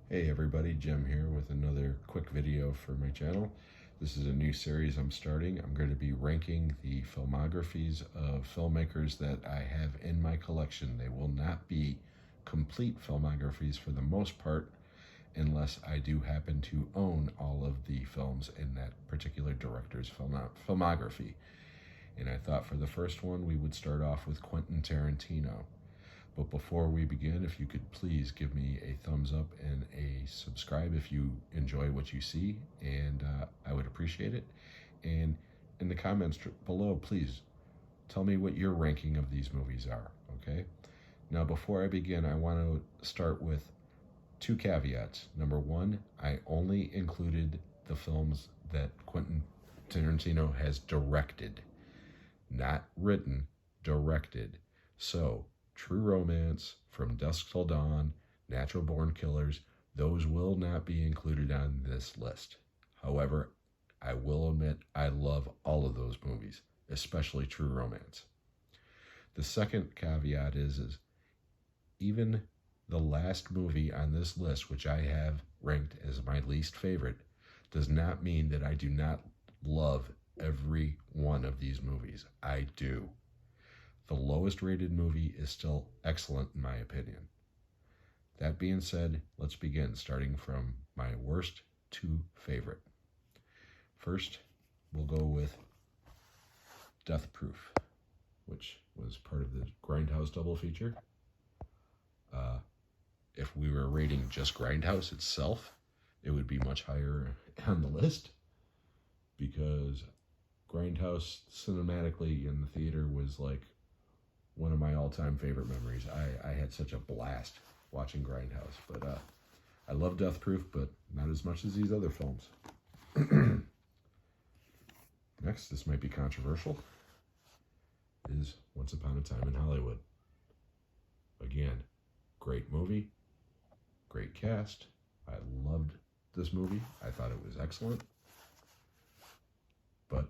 Hey everybody, Jim here with another quick video for my channel. This is a new series I'm starting. I'm going to be ranking the filmographies of filmmakers that I have in my collection. They will not be complete filmographies for the most part, unless I do happen to own all of the films in that particular director's filmography. And I thought for the first one we would start off with Quentin Tarantino. But before we begin, if you could please give me a thumbs up and a subscribe if you enjoy what you see, and I would appreciate it. And in the comments below, please tell me what your ranking of these movies are, okay? Now, before I begin, I want to start with two caveats. Number one, I only included the films that Quentin Tarantino has directed, not written, directed. So, True Romance, From Dusk Till Dawn, Natural Born Killers, those will not be included on this list. However, I will admit I love all of those movies, especially True Romance. The second caveat is even the last movie on this list, which I have ranked as my least favorite, does not mean that I do not love every one of these movies. I do. The lowest rated movie is still excellent in my opinion. That being said, let's begin, starting from my worst to favorite. First, we'll go with Death Proof, which was part of the Grindhouse double feature. If we were rating just Grindhouse itself, it would be much higher on the list, because Grindhouse cinematically in the theater was like one of my all-time favorite memories. I had such a blast watching Grindhouse, but I love Death Proof, but not as much as these other films. Next, this might be controversial, is Once Upon a Time in Hollywood. Again, great movie, great cast. I loved this movie. I thought it was excellent. But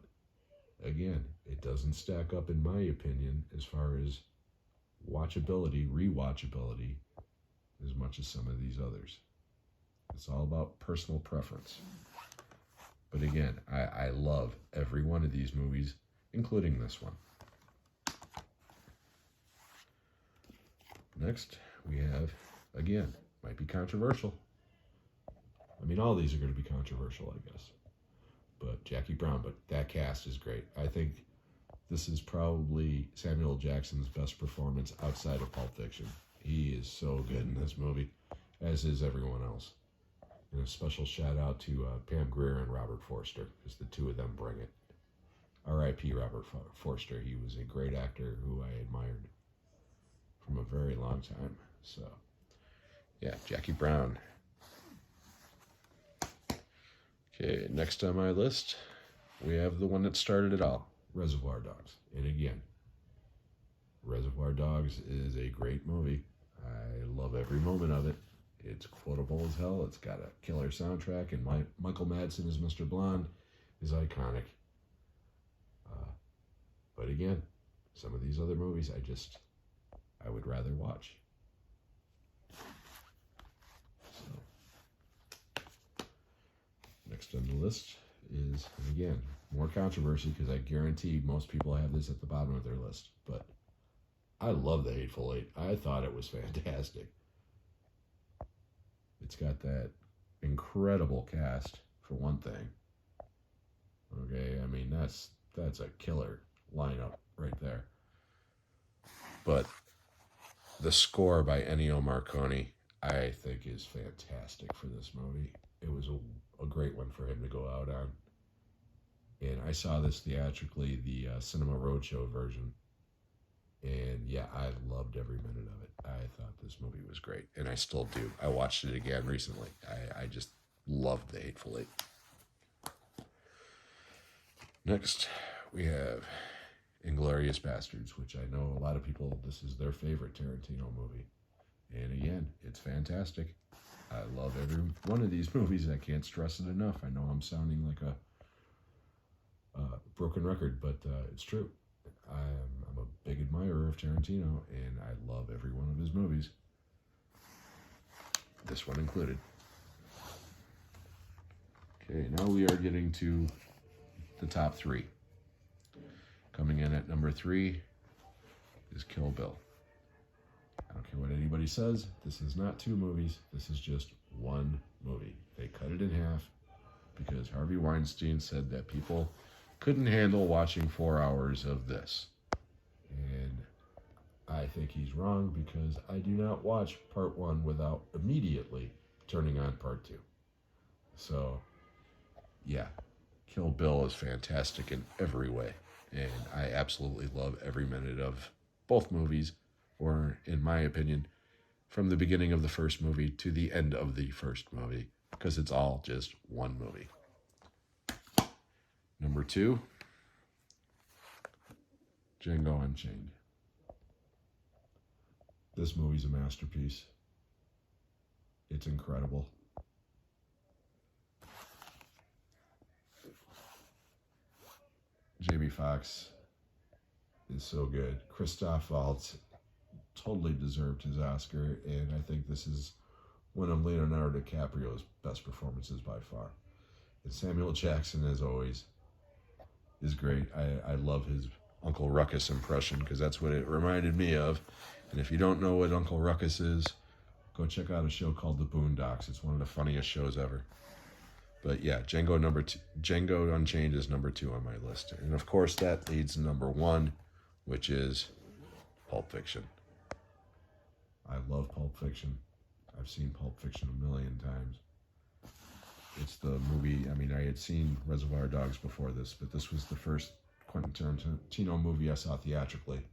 again, it doesn't stack up, in my opinion, as far as watchability, rewatchability, as much as some of these others. It's all about personal preference. But again, I love every one of these movies, including this one. Next, we have, again, might be controversial. I mean, all these are going to be controversial, I guess. But Jackie Brown, but that cast is great. I think this is probably Samuel Jackson's best performance outside of Pulp Fiction. He is so good in this movie, as is everyone else. And a special shout out to Pam Grier and Robert Forster, because the two of them bring it. R.I.P. Robert Forster. He was a great actor who I admired from a very long time. So, yeah, Jackie Brown. Okay, next on my list, we have the one that started it all, Reservoir Dogs. And again, Reservoir Dogs is a great movie. I love every moment of it. It's quotable as hell. It's got a killer soundtrack, and Michael Madsen as Mr. Blonde is iconic. But again, some of these other movies I would rather watch. Next on the list is, and again, more controversy, because I guarantee most people have this at the bottom of their list, but I love The Hateful Eight. I thought it was fantastic. It's got that incredible cast, for one thing. Okay, I mean, that's a killer lineup right there. But the score by Ennio Morricone, I think, is fantastic for this movie. It was a great one for him to go out on. And I saw this theatrically, the Cinema Roadshow version. And yeah, I loved every minute of it. I thought this movie was great. And I still do. I watched it again recently. I just loved The Hateful Eight. Next, we have Inglourious Basterds, which I know a lot of people, this is their favorite Tarantino movie. And again, it's fantastic. I love every one of these movies. I can't stress it enough. I know I'm sounding like a broken record, but it's true. I'm a big admirer of Tarantino, and I love every one of his movies. This one included. Okay, now we are getting to the top three. Coming in at number 3 is Kill Bill. I don't care what anybody says. This is not 2 movies. This is just 1 movie. They cut it in half because Harvey Weinstein said that people couldn't handle watching 4 hours of this. And I think he's wrong because I do not watch part 1 without immediately turning on part 2. So, yeah, Kill Bill is fantastic in every way. And I absolutely love every minute of both movies, or in my opinion, from the beginning of the first movie to the end of the first movie, because it's all just 1 movie. Number 2, Django Unchained. This movie's a masterpiece. It's incredible. Jamie Foxx is so good. Christoph Waltz totally deserved his Oscar, and I think this is one of Leonardo DiCaprio's best performances by far. And Samuel Jackson, as always, is great. I love his Uncle Ruckus impression because that's what it reminded me of. And if you don't know what Uncle Ruckus is, go check out a show called The Boondocks. It's one of the funniest shows ever. But yeah, Django Unchained is number 2 on my list. And of course, that leads to number 1, which is Pulp Fiction. I love Pulp Fiction. I've seen Pulp Fiction a million times. It's the movie, I mean, I had seen Reservoir Dogs before this, but this was the first Quentin Tarantino movie I saw theatrically,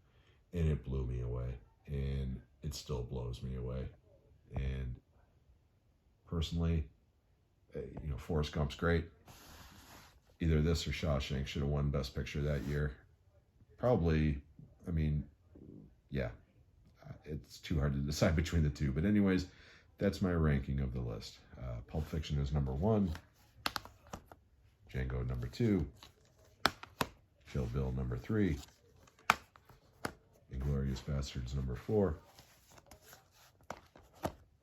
and it blew me away, and it still blows me away. And personally, Forrest Gump's great. Either this or Shawshank should have won Best Picture that year. Probably, I mean, yeah, it's too hard to decide between the two. But anyways, that's my ranking of the list. Pulp Fiction is number 1. Django number 2. Kill Bill number 3. Inglourious Basterds number 4.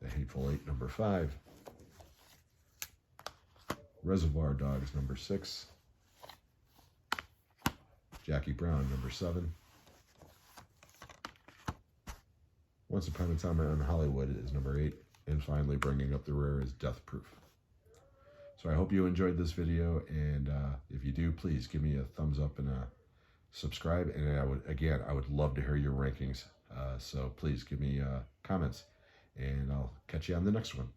The Hateful Eight number 5. Reservoir Dogs number 6. Jackie Brown number 7. Once Upon a Time in Hollywood is number 8. And finally, bringing up the rear is Death Proof. So I hope you enjoyed this video, and if you do, please give me a thumbs up and a subscribe. And I would love to hear your rankings. So please give me comments, and I'll catch you on the next one.